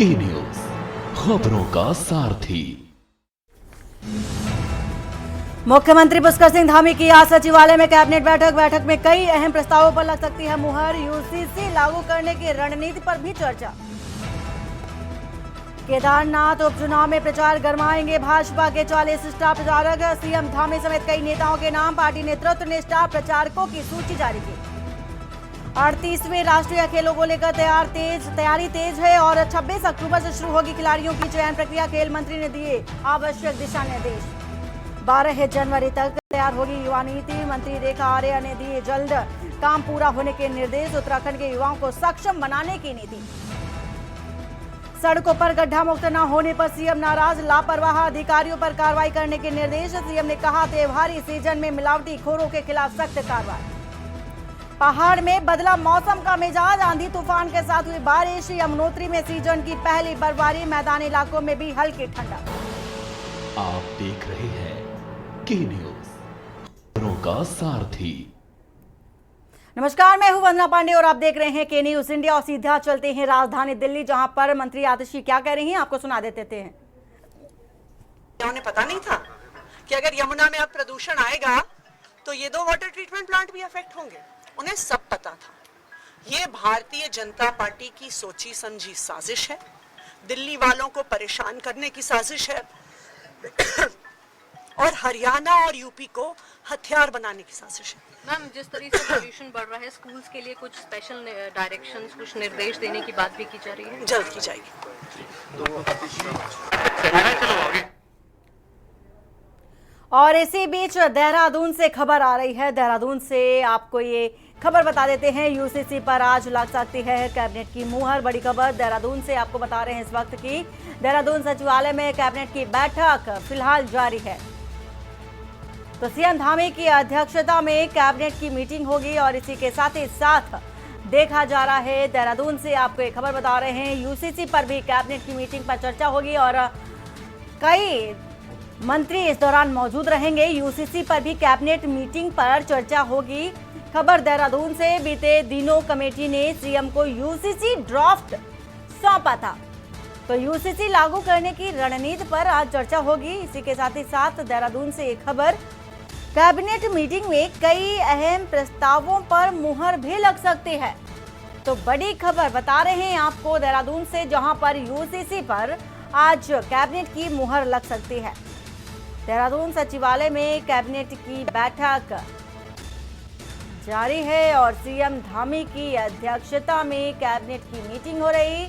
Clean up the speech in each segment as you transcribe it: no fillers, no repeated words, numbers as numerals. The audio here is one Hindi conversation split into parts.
की न्यूज, खबरों का सारथी। मुख्यमंत्री पुष्कर सिंह धामी की आज सचिवालय में कैबिनेट बैठक में कई अहम प्रस्तावों पर लग सकती है मुहर। यूसीसी लागू करने की रणनीति पर भी चर्चा। केदारनाथ उपचुनाव में प्रचार गरमाएंगे भाजपा के 40 स्टार प्रचारक। सीएम धामी समेत कई नेताओं के नाम पार्टी नेतृत्व ने स्टार प्रचारकों की सूची जारी की। 38वें राष्ट्रीय खेलों को लेकर तैयारी तेज है और 26 अक्टूबर से शुरू होगी खिलाड़ियों की चयन प्रक्रिया। खेल मंत्री ने दिए आवश्यक दिशा निर्देश। 12 जनवरी तक तैयार होगी युवा नीति। मंत्री रेखा आर्या ने दिए जल्द काम पूरा होने के निर्देश। उत्तराखंड के युवाओं को सक्षम बनाने की नीति। सड़कों पर गड्ढा मुक्त न होने पर सीएम नाराज। लापरवाह अधिकारियों पर कार्रवाई करने के निर्देश। सीएम ने कहा त्योहारी सीजन में मिलावटी खोरों के खिलाफ सख्त कार्रवाई। पहाड़ में बदला मौसम का मिजाज। आंधी तूफान के साथ हुई बारिश। यमुनोत्री में सीजन की पहली बर्फबारी। मैदानी इलाकों में भी हल्की ठंडक। आप देख रहे हैं की न्यूज, खबरों का सारथी। नमस्कार, मैं हूं वंदना पांडे और आप देख रहे हैं के न्यूज इंडिया। और सीधा चलते हैं राजधानी दिल्ली, जहां पर मंत्री आतिशी क्या कह रही हैं आपको सुना देते हैं। उन्हें पता नहीं था कि अगर यमुना में अब प्रदूषण आएगा तो ये 2 वाटर ट्रीटमेंट प्लांट भी अफेक्ट होंगे। उन्हें सब पता था। ये भारतीय जनता पार्टी की सोची समझी साजिश है, दिल्ली वालों को परेशान करने की साजिश है और हरियाणा और यूपी को हथियार बनाने की साजिश है। मैम, जिस तरीके से पॉल्यूशन बढ़ रहा है, स्कूल्स के लिए कुछ स्पेशल डायरेक्शंस, कुछ निर्देश देने की बात भी की जा रही है। जल्द की जाएगी। और इसी बीच देहरादून से खबर आ रही है। देहरादून से आपको ये खबर बता देते हैं, यूसीसी पर आज लग सकती है कैबिनेट की मुहर। बड़ी खबर देहरादून से आपको बता रहे हैं इस वक्त की। देहरादून सचिवालय में कैबिनेट की बैठक फिलहाल जारी है। तो सीएम धामी की अध्यक्षता में कैबिनेट की मीटिंग होगी और इसी के साथ ही साथ देखा जा रहा है देहरादून से आपको एक खबर बता रहे हैं, यूसीसी पर भी कैबिनेट की मीटिंग पर चर्चा होगी और कई मंत्री इस दौरान मौजूद रहेंगे। यूसीसी पर भी कैबिनेट मीटिंग पर चर्चा होगी। खबर देहरादून से, बीते दिनों कमेटी ने सीएम को यूसीसी ड्राफ्ट सौंपा था। तो यूसीसी लागू करने की रणनीति पर आज चर्चा होगी। इसी के साथ ही साथ देहरादून से एक खबर, कैबिनेट मीटिंग में कई अहम प्रस्तावों पर मुहर भी लग सकती है। तो बड़ी खबर बता रहे हैं आपको देहरादून से, जहां पर यूसीसी पर आज कैबिनेट की मुहर लग सकती है। देहरादून सचिवालय में कैबिनेट की बैठक जारी है और सीएम धामी की अध्यक्षता में कैबिनेट की मीटिंग हो रही।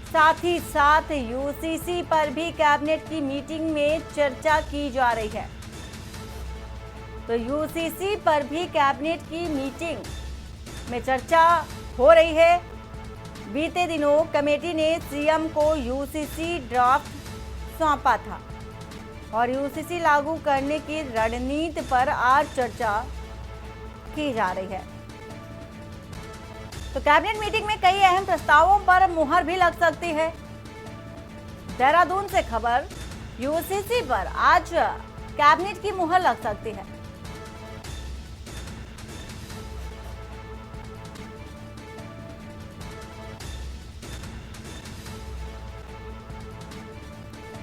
साथ ही साथ यूसीसी पर भी कैबिनेट की मीटिंग में चर्चा की जा रही है। तो यूसीसी पर भी कैबिनेट की मीटिंग में चर्चा हो रही है। बीते दिनों कमेटी ने सीएम को यूसीसी ड्राफ्ट सौंपा था और यूसीसी लागू करने की रणनीति पर आज चर्चा की जा रही है। तो कैबिनेट मीटिंग में कई अहम प्रस्तावों पर मुहर भी लग सकती है। देहरादून से खबर, यूसीसी पर आज कैबिनेट की मुहर लग सकती है।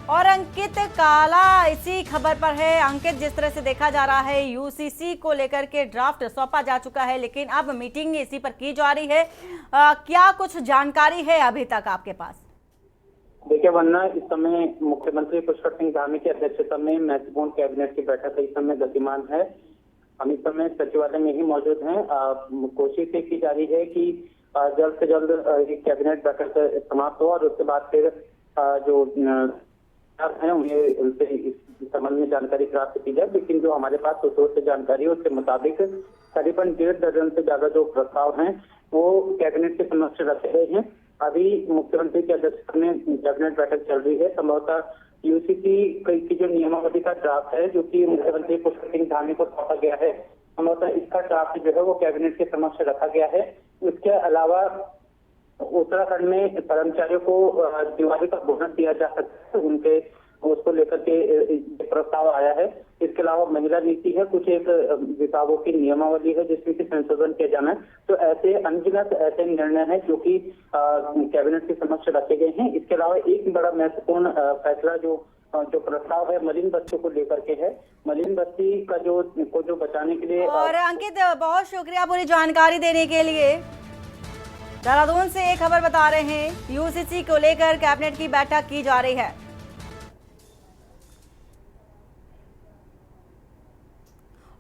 और अंकित काला इसी खबर पर है। अंकित, जिस तरह से देखा जा रहा है यूसीसी को लेकर के ड्राफ्ट सौंपा जा चुका है, लेकिन अब मीटिंग इसी पर की जा रही है। क्या कुछ जानकारी है अभी तक आपके पास? देखिए वंदना, इस समय मुख्यमंत्री पुष्कर सिंह धामी की अध्यक्षता में महत्वपूर्ण कैबिनेट की बैठक इस समय गतिमान है। हम इस समय सचिवालय में ही मौजूद हैं। कोशिश ये की जा रही है कि जल्द से जल्द ये कैबिनेट बैठक समाप्त हो और उसके बाद फिर जो है उन्हें उनसे इस संबंध में जानकारी प्राप्त की जाए। लेकिन जो हमारे पास सूत्रों जानकारी है उसके मुताबिक करीबन 1.5 दर्जन से ज्यादा जो प्रस्ताव हैं वो कैबिनेट के समक्ष रखे गए हैं। अभी मुख्यमंत्री की अध्यक्षता में कैबिनेट बैठक चल रही है। संभवतः यूसीसी की जो नियमावली का ड्राफ्ट है, जो कि मुख्यमंत्री पुष्कर सिंह धामी को सौंपा गया है, संभवतः इसका ड्राफ्ट जो है वो कैबिनेट के समक्ष रखा गया है। इसके अलावा उत्तराखंड में कर्मचारियों को दिवाली का बोनस दिया जा सकता है। उनके उसको लेकर के प्रस्ताव आया है। इसके अलावा महिला नीति है, कुछ एक विभागों की नियमावली है जिसमें कि संशोधन किया जाना है। तो ऐसे अनगिनत ऐसे निर्णय हैं जो कि कैबिनेट के समक्ष रखे गए हैं। इसके अलावा एक बड़ा महत्वपूर्ण फैसला जो प्रस्ताव है मलिन बस्तियों को लेकर के है। मलिन बस्ती का जो बचाने के लिए और अंकित, बहुत शुक्रिया पूरी जानकारी देने के लिए। देहरादून से एक खबर बता रहे हैं, यूसीसी को लेकर कैबिनेट की बैठक की जा रही है।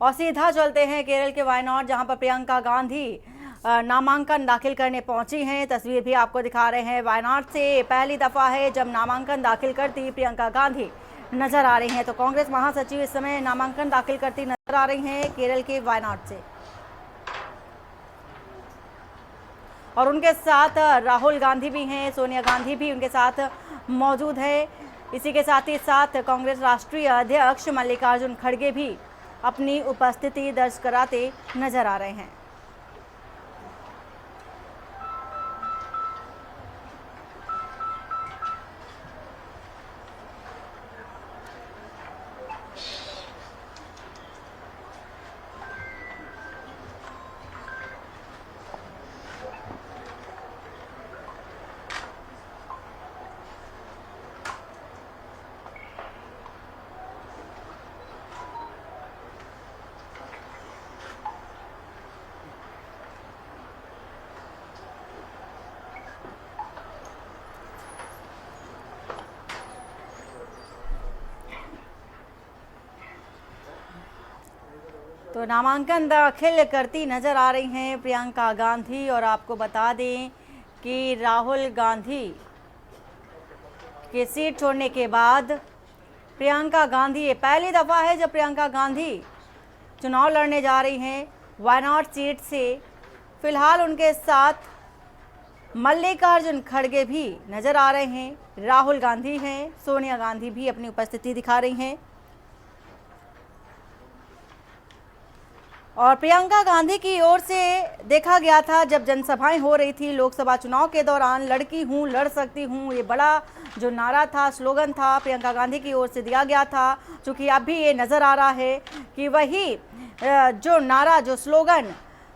और सीधा चलते हैं केरल के वायनाड, जहां पर प्रियंका गांधी नामांकन दाखिल करने पहुंची हैं। तस्वीर भी आपको दिखा रहे हैं। वायनाड से पहली दफा है जब नामांकन दाखिल करती प्रियंका गांधी नजर आ रही हैं। तो कांग्रेस महासचिव इस समय नामांकन दाखिल करती नजर आ रही हैं केरल के वायनाड से। और उनके साथ राहुल गांधी भी हैं, सोनिया गांधी भी उनके साथ मौजूद है। इसी के साथ ही साथ कांग्रेस राष्ट्रीय अध्यक्ष मल्लिकार्जुन खड़गे भी अपनी उपस्थिति दर्ज कराते नजर आ रहे हैं। तो नामांकन दाखिल करती नजर आ रही हैं प्रियंका गांधी। और आपको बता दें कि राहुल गांधी के सीट छोड़ने के बाद प्रियंका गांधी, ये पहली दफा है जब प्रियंका गांधी चुनाव लड़ने जा रही हैं वायनाड सीट से। फिलहाल उनके साथ मल्लिकार्जुन खड़गे भी नजर आ रहे हैं, राहुल गांधी हैं, सोनिया गांधी भी अपनी उपस्थिति दिखा रही हैं। और प्रियंका गांधी की ओर से देखा गया था जब जनसभाएं हो रही थी लोकसभा चुनाव के दौरान, लड़की हूं, लड़ सकती हूं, ये बड़ा जो नारा था, स्लोगन था, प्रियंका गांधी की ओर से दिया गया था। क्योंकि अब भी ये नज़र आ रहा है कि वही जो नारा, जो स्लोगन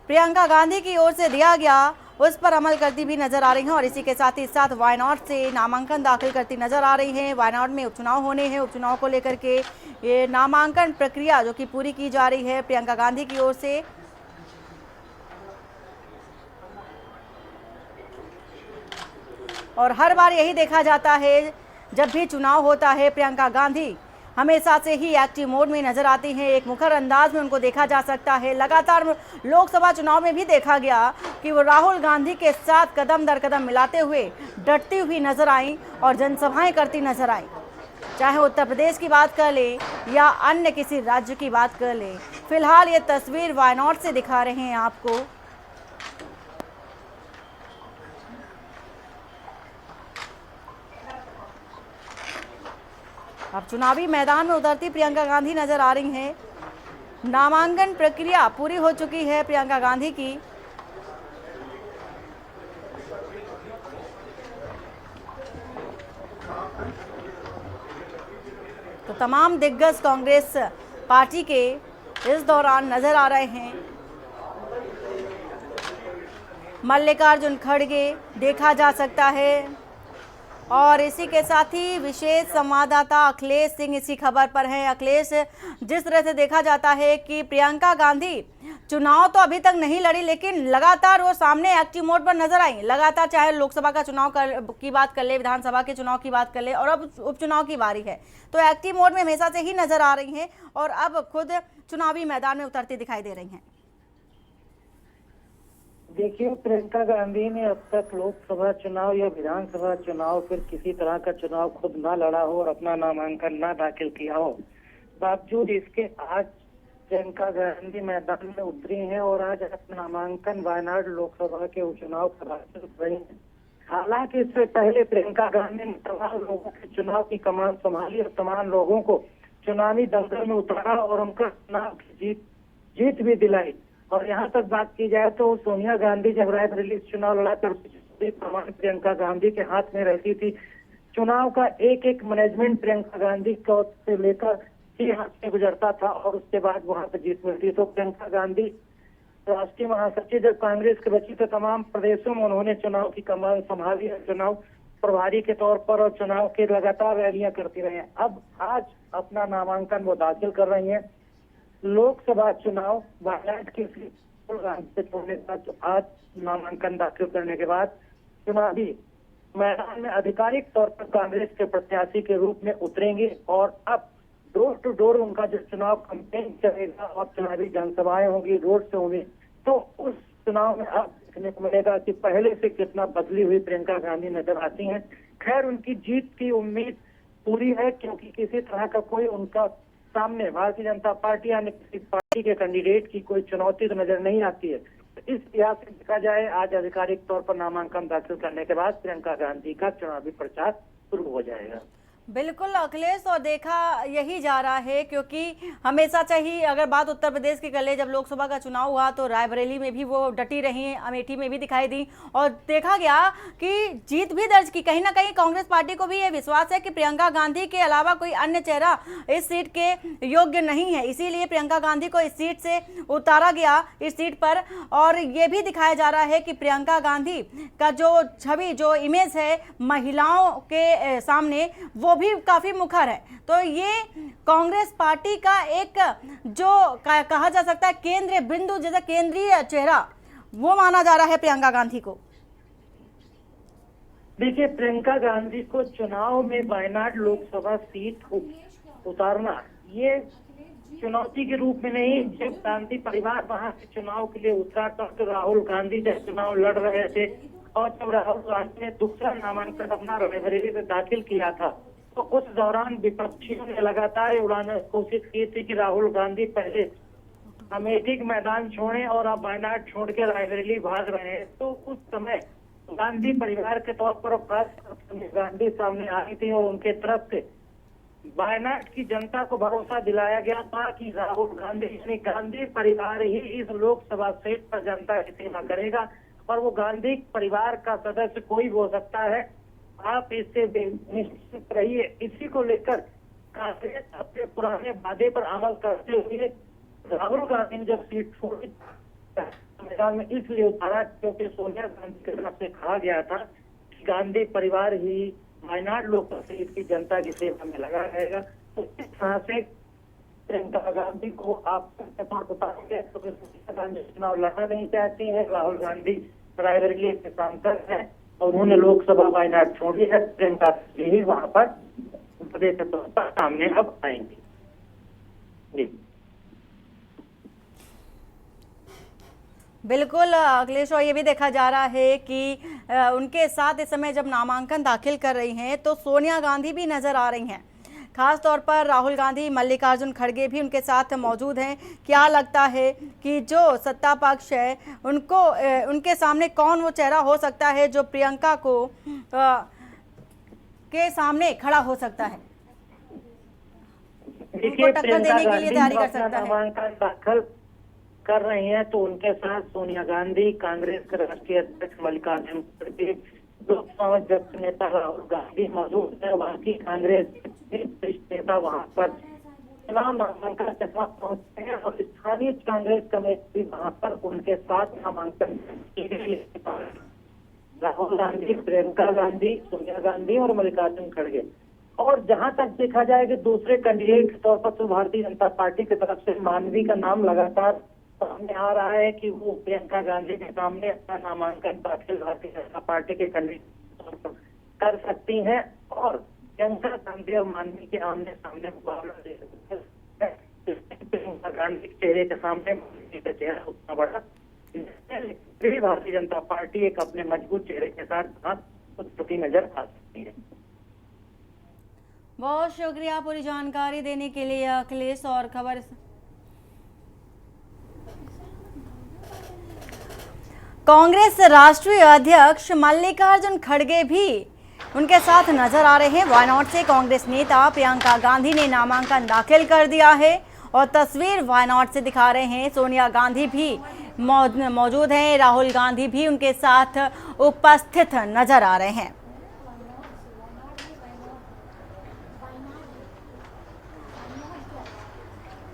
प्रियंका गांधी की ओर से दिया गया, उस पर अमल करती भी नजर आ रही हैं। और इसी के साथ ही साथ वायनाड से नामांकन दाखिल करती नजर आ रही हैं। वायनाड में उपचुनाव होने हैं, उपचुनाव को लेकर के ये नामांकन प्रक्रिया जो कि पूरी की जा रही है प्रियंका गांधी की ओर से। और हर बार यही देखा जाता है जब भी चुनाव होता है, प्रियंका गांधी हमेशा से ही एक्टिव मोड में नजर आती हैं। एक मुखर अंदाज में उनको देखा जा सकता है। लगातार लोकसभा चुनाव में भी देखा गया कि वो राहुल गांधी के साथ कदम दर कदम मिलाते हुए डटती हुई नजर आई और जनसभाएं करती नजर आई। चाहे उत्तर प्रदेश की बात कर ले या अन्य किसी राज्य की बात कर ले। फिलहाल ये तस्वीर वायनाड से दिखा रहे हैं आपको। अब चुनावी मैदान में उतरती प्रियंका गांधी नजर आ रही हैं। नामांकन प्रक्रिया पूरी हो चुकी है प्रियंका गांधी की। तो तमाम दिग्गज कांग्रेस पार्टी के इस दौरान नजर आ रहे हैं। मल्लिकार्जुन खड़गे देखा जा सकता है। और इसी के साथ ही विशेष संवाददाता अखिलेश सिंह इसी खबर पर हैं। अखिलेश, जिस तरह से देखा जाता है कि प्रियंका गांधी चुनाव तो अभी तक नहीं लड़ी, लेकिन लगातार वो सामने एक्टिव मोड पर नजर आई। लगातार चाहे लोकसभा का चुनाव की बात कर ले, विधानसभा के चुनाव की बात कर ले, और अब उपचुनाव की बारी है, तो एक्टिव मोड में हमेशा से ही नजर आ रही हैं और अब खुद चुनावी मैदान में उतरती दिखाई दे रही हैं। देखिए, प्रियंका गांधी ने अब तक लोकसभा चुनाव या विधानसभा चुनाव फिर किसी तरह का चुनाव खुद ना लड़ा हो और अपना नामांकन ना दाखिल किया हो। बावजूद इसके आज प्रियंका गांधी मैदान में उतरी हैं और आज अपना नामांकन वायनाड लोकसभा के उपचुनाव करा रही हैं। हालांकि इससे पहले प्रियंका गांधी ने तमाम लोगों के चुनाव की कमान संभाली और तमाम लोगों को चुनावी दंगल में उतारा और उनका चुनाव की जीत भी दिलाई। और यहाँ तक बात की जाए तो सोनिया गांधी जब रायबरेली चुनाव लड़ा करती थी, प्रमाण प्रियंका गांधी के हाथ में रहती थी। चुनाव का एक एक मैनेजमेंट प्रियंका गांधी को से लेकर ही हाथ से गुजरता था और उसके बाद वहां से जीत मिलती। तो प्रियंका गांधी राष्ट्रीय महासचिव जब कांग्रेस के बची तो तमाम प्रदेशों में उन्होंने चुनाव की कमान संभाली है, चुनाव प्रभारी के तौर पर, और चुनाव के लगातार रैलियां करती रही हैं। अब आज अपना नामांकन वो दाखिल कर रही हैं। लोकसभा चुनाव वायनाड की से छोड़ने के बाद आज नामांकन दाखिल करने के बाद चुनावी मैदान में आधिकारिक तौर पर कांग्रेस के प्रत्याशी के रूप में उतरेंगे और अब डोर टू डोर उनका जो चुनाव कैंपेन चलेगा और चुनावी जनसभाएं होंगी, रोड से होंगी, तो उस चुनाव में अब देखने को मिलेगा कि पहले से कितना बदली हुई प्रियंका गांधी नजर आती हैं। खैर, उनकी जीत की उम्मीद पूरी है क्योंकि किसी तरह का कोई उनका सामने भारतीय जनता पार्टी या किसी पार्टी के कैंडिडेट की कोई चुनौती तो नजर नहीं आती है। तो इस लिहाज से देखा जाए, आज आधिकारिक तौर पर नामांकन दाखिल करने के बाद प्रियंका गांधी का चुनावी प्रचार शुरू हो जाएगा। बिल्कुल अखिलेश, और देखा यही जा रहा है क्योंकि हमेशा चाहिए, अगर बात उत्तर प्रदेश की कर ले, जब लोकसभा का चुनाव हुआ तो रायबरेली में भी वो डटी रही, अमेठी में भी दिखाई दी और देखा गया कि जीत भी दर्ज की। कहीं ना कहीं कांग्रेस पार्टी को भी ये विश्वास है कि प्रियंका गांधी के अलावा कोई अन्य चेहरा इस सीट के योग्य नहीं है, इसीलिए प्रियंका गांधी को इस सीट से उतारा गया, इस सीट पर। और ये भी दिखाया जा रहा है कि प्रियंका गांधी का जो छवि, जो इमेज है महिलाओं के सामने, वो भी काफी मुखर है। तो ये कांग्रेस पार्टी का एक जो कहा जा सकता है केंद्रीय बिंदु, जैसा केंद्रीय चेहरा, वो माना जा रहा है प्रियंका गांधी को। देखिए, प्रियंका गांधी को चुनाव में वायनाड लोकसभा सीट उतारना ये चुनौती के रूप में नहीं। जब गांधी परिवार वहां से चुनाव के लिए उतरा तो राहुल गांधी जब चुनाव लड़ रहे थे और जब राहुल गांधी ने दूसरा नामांकन अपना रायबरेली में दाखिल किया था तो उस दौरान विपक्षियों ने लगातार उड़ाने की कोशिश की थी कि राहुल गांधी पहले अमेठी के मैदान छोड़े और अब वायनाड छोड़ के रायबरेली भाग रहे हैं। तो उस समय गांधी परिवार के तौर पर गांधी सामने आई थी और उनके तरफ से वायनाड की जनता को भरोसा दिलाया गया था कि राहुल गांधी, यानी गांधी परिवार ही इस लोकसभा सीट पर जनता की सेवा करेगा और वो गांधी परिवार का सदस्य कोई भी हो सकता है, आप इससे निश्चित रहिए। इसी को लेकर कांग्रेस अपने पुराने वादे पर अमल करते हुए राहुल गांधी ने जब सीट छोड़ी मैदान में इसलिए उतारा क्योंकि सोनिया गांधी की तरफ से कहा गया था कि गांधी परिवार ही वायनाड लोकसभा सीट की जनता की सेवा में लगा रहेगा। तो इस तरह से प्रियंका गांधी को आप बताएंगे तो सोनिया गांधी चुनाव लड़ना नहीं चाहती है। राहुल गांधी रायबरेली के सांसद है और उन्होंने लोकसभा वायनाड छोड़ी है। प्रियंका गांधी वहां पर प्रदेश के तौर पर सामने अब आएंगी। जी बिल्कुल अखिलेश, और ये भी देखा जा रहा है कि उनके साथ इस समय जब नामांकन दाखिल कर रही हैं तो सोनिया गांधी भी नजर आ रही हैं, खास तौर पर राहुल गांधी, मल्लिकार्जुन खड़गे भी उनके साथ मौजूद हैं। क्या लगता है कि जो सत्ता पक्ष है उनको उनके सामने कौन वो चेहरा हो सकता है जो प्रियंका को के सामने खड़ा हो सकता है, उनको टक्कर देने के लिए तैयारी कर सकता है? नामांकन दाखिल कर रही हैं तो उनके साथ सोनिया गांधी, कांग्रेस के राष्ट्रीय अध्यक्ष मल्लिकार्जुन खड़गे, लोकसभा अध्यक्ष नेता राहुल गांधी मौजूद है। वहाँ की कांग्रेस नेता वहाँ पर चुनाव नामांकन के साथ पहुंचते हैं और स्थानीय कांग्रेस कमेटी वहाँ पर उनके साथ नामांकन के लिए राहुल गांधी, प्रियंका गांधी, सोनिया गांधी और मल्लिकार्जुन खड़गे। और जहां तक देखा जाए कि दूसरे कैंडिडेट के तौर पर तो भारतीय जनता पार्टी की तरफ से मानवी का नाम लगातार सामने आ रहा है कि वो प्रियंका गांधी के सामने अपना नामांकन दाखिल भारतीय जनता पार्टी के कैंडिडेट कर सकती हैं और प्रियंका गांधी और मानवी के आमने सामने मुकाबला दे सकते हैं। प्रियंका गांधी के चेहरे के सामने मानवी का चेहरा उतना बड़ा भारतीय जनता पार्टी एक अपने मजबूत चेहरे के साथ छुट्टी नजर आ सकती है। बहुत शुक्रिया पूरी जानकारी देने के लिए अखिलेश। और खबर कांग्रेस राष्ट्रीय अध्यक्ष मल्लिकार्जुन खड़गे भी उनके साथ नजर आ रहे हैं। वायनाड से कांग्रेस नेता प्रियंका गांधी ने नामांकन दाखिल कर दिया है और तस्वीर वायनाड से दिखा रहे हैं। सोनिया गांधी भी मौजूद हैं, राहुल गांधी भी उनके साथ उपस्थित नजर आ रहे हैं।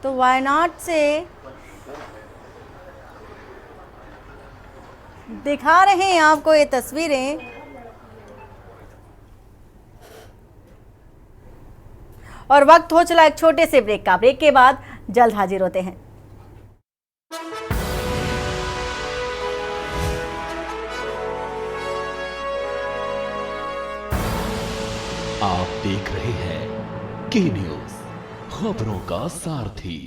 तो वायनाड से दिखा रहे हैं आपको ये तस्वीरें। और वक्त हो चला एक छोटे से ब्रेक का। ब्रेक के बाद जल्द हाजिर होते हैं। आप देख रहे हैं के न्यूज, खबरों का सारथी।